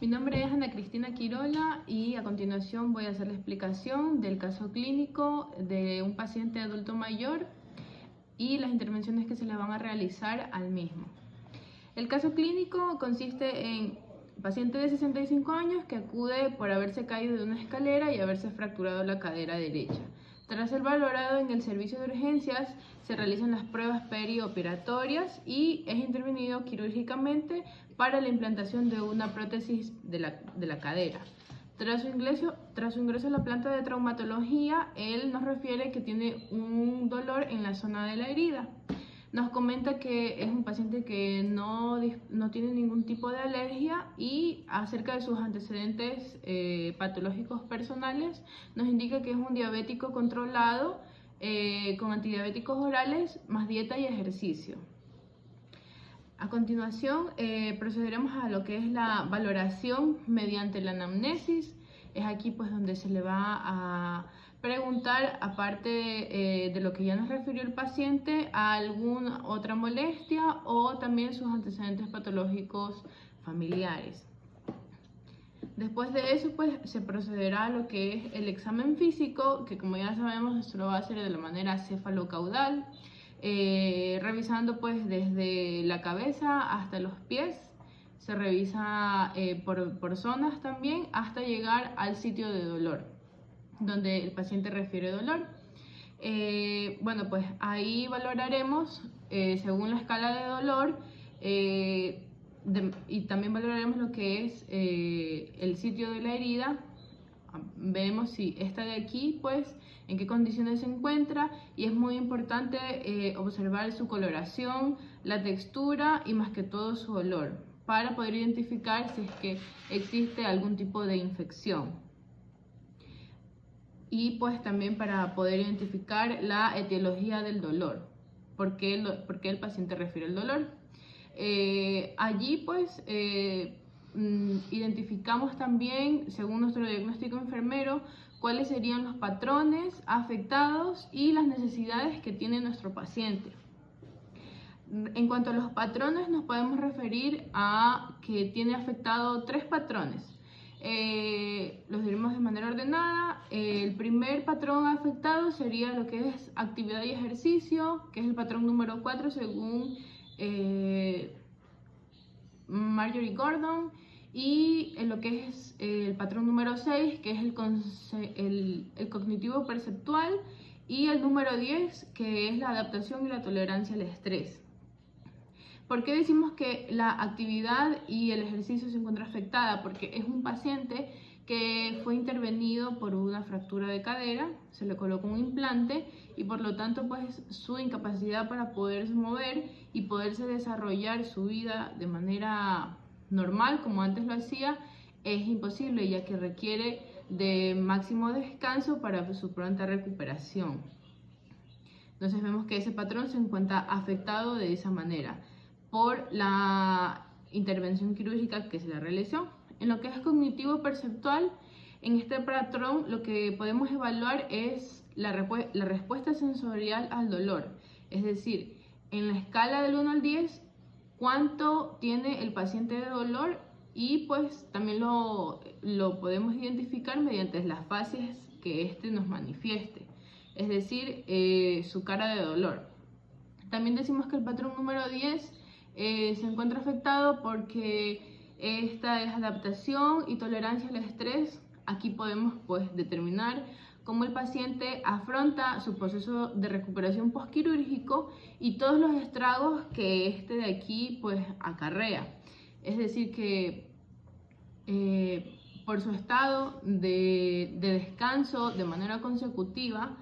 Mi nombre es Ana Cristina Quirola y a continuación voy a hacer la explicación del caso clínico de un paciente adulto mayor y las intervenciones que se le van a realizar al mismo. El caso clínico consiste en un paciente de 65 años que acude por haberse caído de una escalera y haberse fracturado la cadera derecha. Tras ser valorado en el servicio de urgencias, se realizan las pruebas perioperatorias y es intervenido quirúrgicamente para la implantación de una prótesis de la cadera. Tras su ingreso a la planta de traumatología, él nos refiere que tiene un dolor en la zona de la herida. Nos comenta que es un paciente que no tiene ningún tipo de alergia y acerca de sus antecedentes patológicos personales nos indica que es un diabético controlado con antidiabéticos orales más dieta y ejercicio. A continuación procederemos a lo que es la valoración mediante la anamnesis. Es aquí pues donde se le va a preguntar, aparte de lo que ya nos refirió el paciente, a alguna otra molestia o también sus antecedentes patológicos familiares. Después de eso pues se procederá a lo que es el examen físico, que como ya sabemos esto lo va a hacer de la manera cefalocaudal, revisando pues desde la cabeza hasta los pies. Se revisa por zonas también hasta llegar al sitio de dolor, donde el paciente refiere dolor. Bueno, pues ahí valoraremos según la escala de dolor y también valoraremos lo que es el sitio de la herida. Vemos si esta de aquí, pues, en qué condiciones se encuentra, y es muy importante observar su coloración, la textura y más que todo su olor, para poder identificar si es que existe algún tipo de infección. Y pues también para poder identificar la etiología del dolor, por qué el paciente refiere el dolor. Allí pues identificamos también, según nuestro diagnóstico enfermero, cuáles serían los patrones afectados y las necesidades que tiene nuestro paciente. En cuanto a los patrones, nos podemos referir a que tiene afectado 3 patrones. Los diremos de manera ordenada. El primer patrón afectado sería lo que es actividad y ejercicio, que es el patrón número 4 según Marjorie Gordon, y en lo que es el patrón número 6, que es el cognitivo perceptual, y el número 10, que es la adaptación y la tolerancia al estrés. ¿Por qué decimos que la actividad y el ejercicio se encuentra afectada? Porque es un paciente que fue intervenido por una fractura de cadera, se le colocó un implante y por lo tanto pues su incapacidad para poderse mover y poderse desarrollar su vida de manera normal como antes lo hacía es imposible, ya que requiere de máximo descanso para su pronta recuperación. Entonces vemos que ese patrón se encuentra afectado de esa manera por la intervención quirúrgica que se le realizó. En lo que es cognitivo perceptual, en este patrón lo que podemos evaluar es la respuesta sensorial al dolor. Es decir, en la escala del 1 al 10, cuánto tiene el paciente de dolor, y pues también lo podemos identificar mediante las fases que éste nos manifieste. Es decir, su cara de dolor. También decimos que el patrón número 10 se encuentra afectado porque esta es adaptación y tolerancia al estrés. Aquí podemos pues determinar cómo el paciente afronta su proceso de recuperación postquirúrgico y todos los estragos que este de aquí pues acarrea. Es decir que por su estado de descanso de manera consecutiva,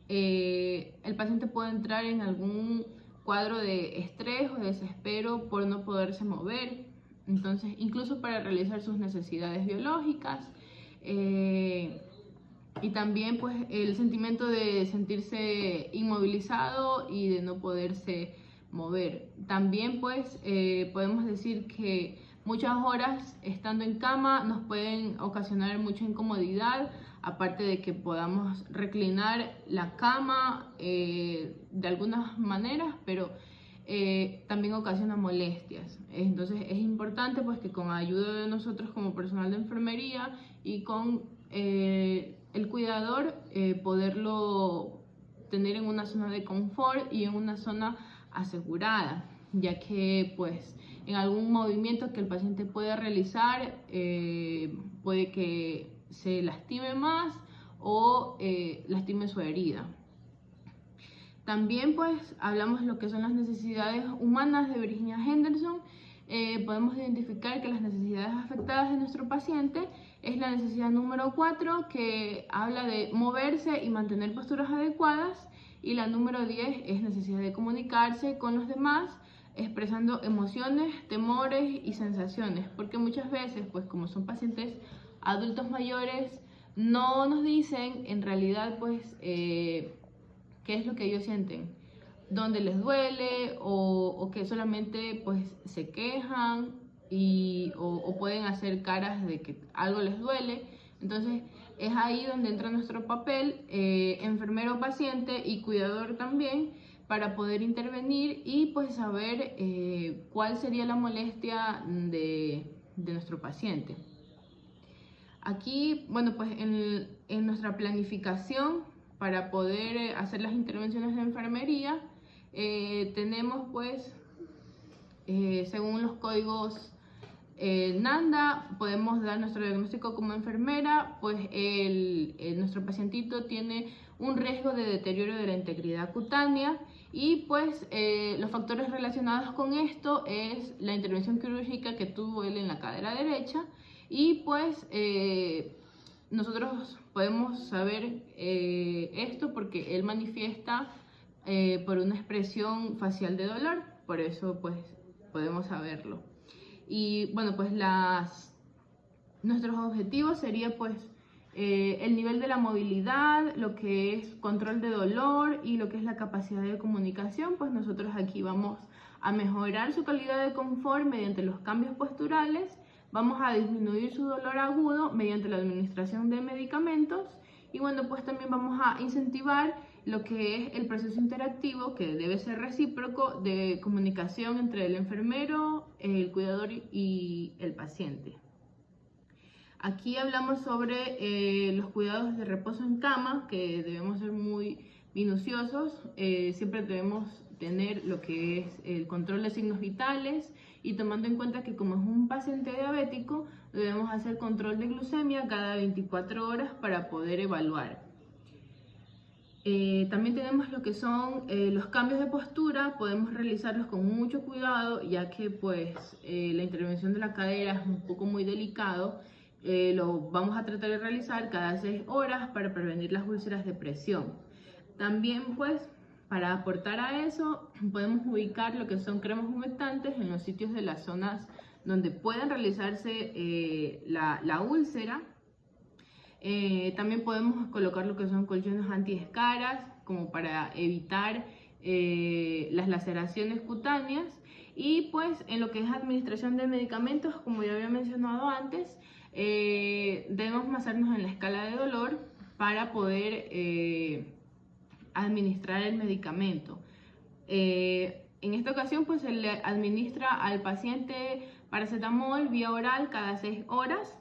el paciente puede entrar en algún cuadro de estrés o desespero por no poderse mover. Entonces, incluso para realizar sus necesidades biológicas, y también pues el sentimiento de sentirse inmovilizado y de no poderse mover. También pues podemos decir que muchas horas estando en cama nos pueden ocasionar mucha incomodidad, aparte de que podamos reclinar la cama de algunas maneras, pero también ocasiona molestias. Entonces es importante pues que con ayuda de nosotros como personal de enfermería y con el cuidador poderlo tener en una zona de confort y en una zona asegurada, ya que pues en algún movimiento que el paciente pueda realizar puede que se lastime más o lastime su herida. También pues hablamos de lo que son las necesidades humanas de Virginia Henderson. Podemos identificar que las necesidades afectadas de nuestro paciente es la necesidad número 4, que habla de moverse y mantener posturas adecuadas, y la número 10 es necesidad de comunicarse con los demás, expresando emociones, temores y sensaciones, porque muchas veces, pues como son pacientes adultos mayores, no nos dicen en realidad pues qué es lo que ellos sienten, dónde les duele o que solamente pues se quejan o pueden hacer caras de que algo les duele. Entonces es ahí donde entra nuestro papel, enfermero paciente y cuidador también, para poder intervenir y pues saber cuál sería la molestia de nuestro paciente. Aquí, bueno, pues en nuestra planificación para poder hacer las intervenciones de enfermería, tenemos pues, según los códigos NANDA, podemos dar nuestro diagnóstico como enfermera, pues nuestro pacientito tiene un riesgo de deterioro de la integridad cutánea, y pues los factores relacionados con esto es la intervención quirúrgica que tuvo él en la cadera derecha, y pues nosotros podemos saber esto porque él manifiesta por una expresión facial de dolor, por eso pues podemos saberlo. Y bueno, pues nuestros objetivos sería pues el nivel de la movilidad, lo que es control de dolor y lo que es la capacidad de comunicación. Pues nosotros aquí vamos a mejorar su calidad de confort mediante los cambios posturales, vamos a disminuir su dolor agudo mediante la administración de medicamentos, y bueno, pues también vamos a incentivar lo que es el proceso interactivo, que debe ser recíproco, de comunicación entre el enfermero, el cuidador y el paciente. Aquí hablamos sobre los cuidados de reposo en cama, que debemos ser muy minuciosos. Siempre debemos tener lo que es el control de signos vitales, y tomando en cuenta que como es un paciente diabético, debemos hacer control de glucemia cada 24 horas para poder evaluar. También tenemos lo que son los cambios de postura. Podemos realizarlos con mucho cuidado, ya que pues la intervención de la cadera es un poco muy delicado. Lo vamos a tratar de realizar cada 6 horas para prevenir las úlceras de presión. También pues para aportar a eso podemos ubicar lo que son cremas humectantes en los sitios de las zonas donde puedan realizarse la úlcera. También podemos colocar lo que son colchones antiescaras, como para evitar las laceraciones cutáneas. Y pues en lo que es administración de medicamentos, como ya había mencionado antes, debemos basarnos en la escala de dolor para poder administrar el medicamento. En esta ocasión pues se le administra al paciente paracetamol vía oral cada 6 horas,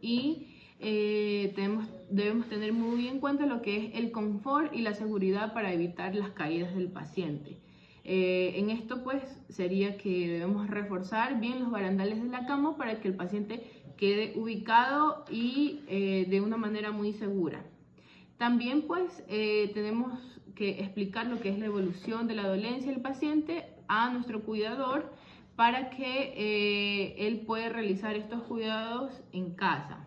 y debemos tener muy en cuenta lo que es el confort y la seguridad para evitar las caídas del paciente. En esto pues sería que debemos reforzar bien los barandales de la cama para que el paciente quede ubicado y de una manera muy segura. También pues tenemos que explicar lo que es la evolución de la dolencia del paciente a nuestro cuidador, para que él pueda realizar estos cuidados en casa.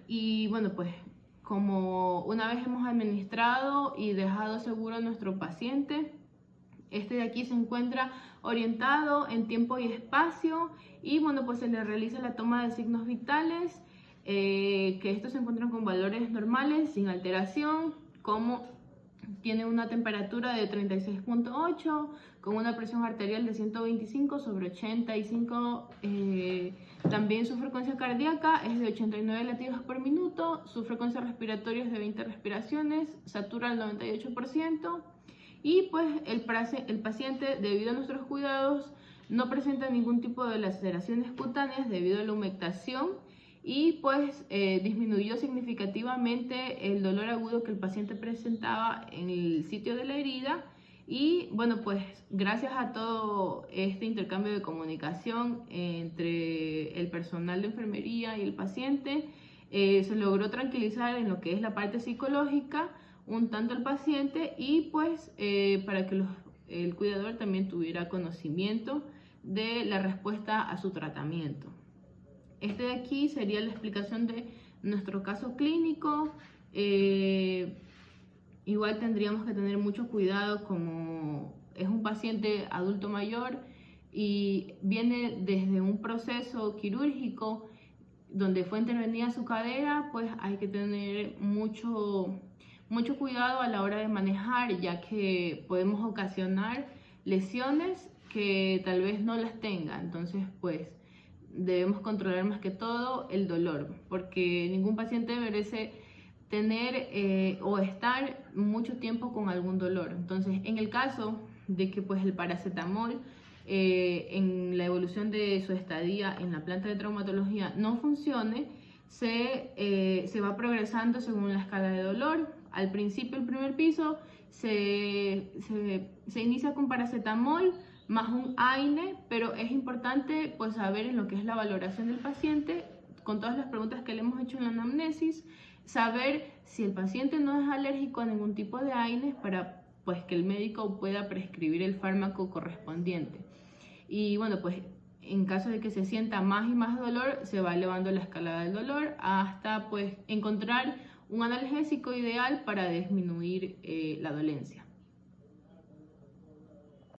Y bueno, pues como una vez hemos administrado y dejado seguro a nuestro paciente, este de aquí se encuentra orientado en tiempo y espacio, y bueno, pues se le realiza la toma de signos vitales, que estos se encuentran con valores normales, sin alteración, como tiene una temperatura de 36.8, con una presión arterial de 125/85. También su frecuencia cardíaca es de 89 latidos por minuto, su frecuencia respiratoria es de 20 respiraciones, satura al 98%, y pues el paciente, debido a nuestros cuidados, no presenta ningún tipo de laceraciones cutáneas debido a la humectación y pues disminuyó significativamente el dolor agudo que el paciente presentaba en el sitio de la herida. Y bueno, pues gracias a todo este intercambio de comunicación entre el personal de enfermería y el paciente, se logró tranquilizar en lo que es la parte psicológica un tanto al paciente y pues para que el cuidador también tuviera conocimiento de la respuesta a su tratamiento. Este de aquí sería la explicación de nuestro caso clínico. Igual tendríamos que tener mucho cuidado, como es un paciente adulto mayor y viene desde un proceso quirúrgico donde fue intervenida su cadera, pues hay que tener mucho cuidado a la hora de manejar, ya que podemos ocasionar lesiones que tal vez no las tenga. Entonces, pues debemos controlar más que todo el dolor, porque ningún paciente merece tener o estar mucho tiempo con algún dolor. Entonces, en el caso de que pues el paracetamol en la evolución de su estadía en la planta de traumatología no funcione, se va progresando según la escala de dolor. Al principio, el primer piso se inicia con paracetamol más un AINE, pero es importante pues saber en lo que es la valoración del paciente, con todas las preguntas que le hemos hecho en la anamnesis, saber si el paciente no es alérgico a ningún tipo de AINES para pues que el médico pueda prescribir el fármaco correspondiente. Y bueno, pues en caso de que se sienta más y más dolor, se va elevando la escala del dolor hasta pues encontrar un analgésico ideal para disminuir la dolencia.